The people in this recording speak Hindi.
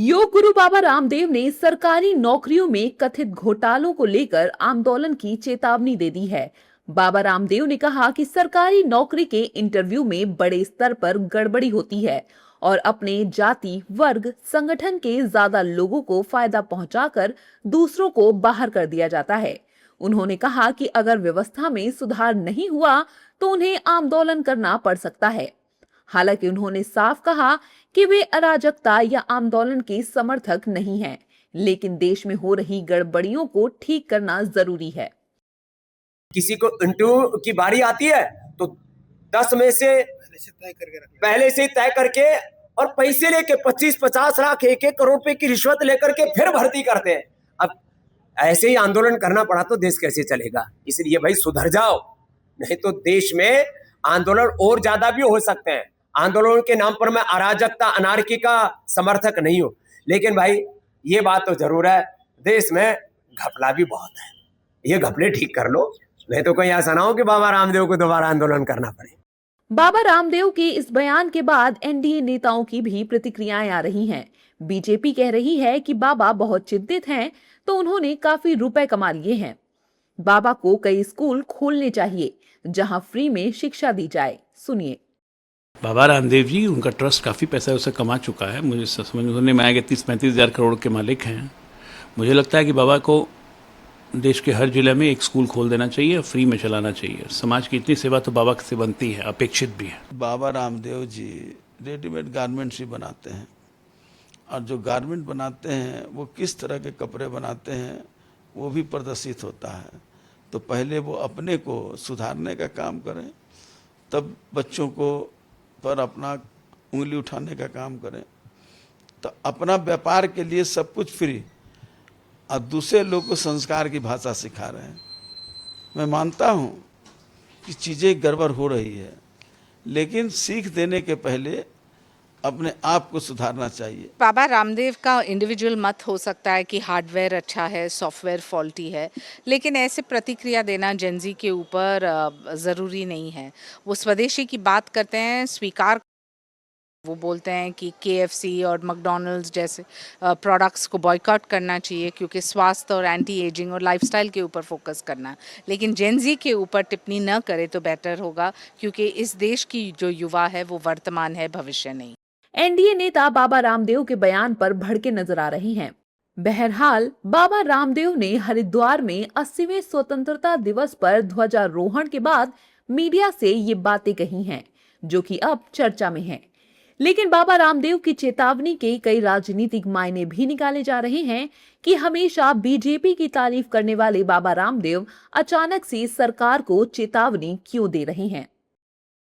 योग गुरु बाबा रामदेव ने सरकारी नौकरियों में कथित घोटालों को लेकर आंदोलन की चेतावनी दे दी है। बाबा रामदेव ने कहा कि सरकारी नौकरी के इंटरव्यू में बड़े स्तर पर गड़बड़ी होती है और अपने जाति, वर्ग, संगठन के ज्यादा लोगों को फायदा पहुंचाकर दूसरों को बाहर कर दिया जाता है। उन्होंने कहा कि अगर व्यवस्था में सुधार नहीं हुआ तो उन्हें आंदोलन करना पड़ सकता है। हालांकि उन्होंने साफ कहा कि वे अराजकता या आंदोलन के समर्थक नहीं हैं, लेकिन देश में हो रही गड़बड़ियों को ठीक करना जरूरी है। किसी को इंटरव्यू की बारी आती है तो 10 में से पहले से तय करके और पैसे लेके 25-50 लाख 1-1 करोड़ रुपए की रिश्वत लेकर के फिर भर्ती करते हैं। अब ऐसे ही आंदोलन करना पड़ा तो देश कैसे चलेगा? इसलिए भाई सुधर जाओ, नहीं तो देश में आंदोलन और ज्यादा भी हो सकते हैं। आंदोलन के नाम पर मैं अराजकता, अनार्की का समर्थक नहीं हूं, लेकिन भाई ये बात तो जरूर है, देश में घपला भी बहुत है। ये घपले ठीक कर लो, नहीं तो कहीं ऐसा ना हो कि बाबा रामदेव को दोबारा आंदोलन करना पड़े। बाबा रामदेव के इस बयान के बाद एनडीए नेताओं की भी प्रतिक्रियाएं आ रही हैं। बीजेपी कह रही है कि बाबा बहुत चिंतित हैं, तो उन्होंने काफी रुपए कमा लिए हैं। बाबा को कई स्कूल खोलने चाहिए जहां फ्री में शिक्षा दी जाए। सुनिए। बाबा रामदेव जी, उनका ट्रस्ट काफ़ी पैसा उसे कमा चुका है। मुझे समझने में आया कि 30-35 हज़ार करोड़ के मालिक हैं। मुझे लगता है कि बाबा को देश के हर जिले में एक स्कूल खोल देना चाहिए और फ्री में चलाना चाहिए। समाज की इतनी सेवा तो बाबा से बनती है, अपेक्षित भी है। बाबा रामदेव जी रेडीमेड गारमेंट्स ही बनाते हैं, और जो गारमेंट बनाते हैं वो किस तरह के कपड़े बनाते हैं वो भी प्रदर्शित होता है। तो पहले वो अपने को सुधारने का काम करें, तब बच्चों को पर अपना उंगली उठाने का काम करें। तो अपना व्यापार के लिए सब कुछ फ्री, और दूसरे लोग को संस्कार की भाषा सिखा रहे हैं। मैं मानता हूँ कि चीज़ें गड़बड़ हो रही है, लेकिन सीख देने के पहले अपने आप को सुधारना चाहिए। बाबा रामदेव का इंडिविजुअल मत हो सकता है कि हार्डवेयर अच्छा है, सॉफ्टवेयर फॉल्टी है, लेकिन ऐसे प्रतिक्रिया देना जेनजी के ऊपर ज़रूरी नहीं है। वो स्वदेशी की बात करते हैं, स्वीकार वो बोलते हैं कि केएफसी और मैकडॉनल्ड्स जैसे प्रोडक्ट्स को बॉयकॉट करना चाहिए क्योंकि स्वास्थ्य और एंटी एजिंग और लाइफस्टाइल के ऊपर फोकस करना, लेकिन जेनजी के ऊपर टिप्पणी न करे तो बेटर होगा, क्योंकि इस देश की जो युवा है वो वर्तमान है, भविष्य नहीं। एनडीए नेता बाबा रामदेव के बयान पर भड़के नजर आ रहे हैं। बहरहाल, बाबा रामदेव ने हरिद्वार में 80वें स्वतंत्रता दिवस पर ध्वजारोहण के बाद मीडिया से ये बातें कही हैं, जो कि अब चर्चा में हैं। लेकिन बाबा रामदेव की चेतावनी के कई राजनीतिक मायने भी निकाले जा रहे हैं कि हमेशा बीजेपी की तारीफ करने वाले बाबा रामदेव अचानक से सरकार को चेतावनी क्यों दे रहे हैं।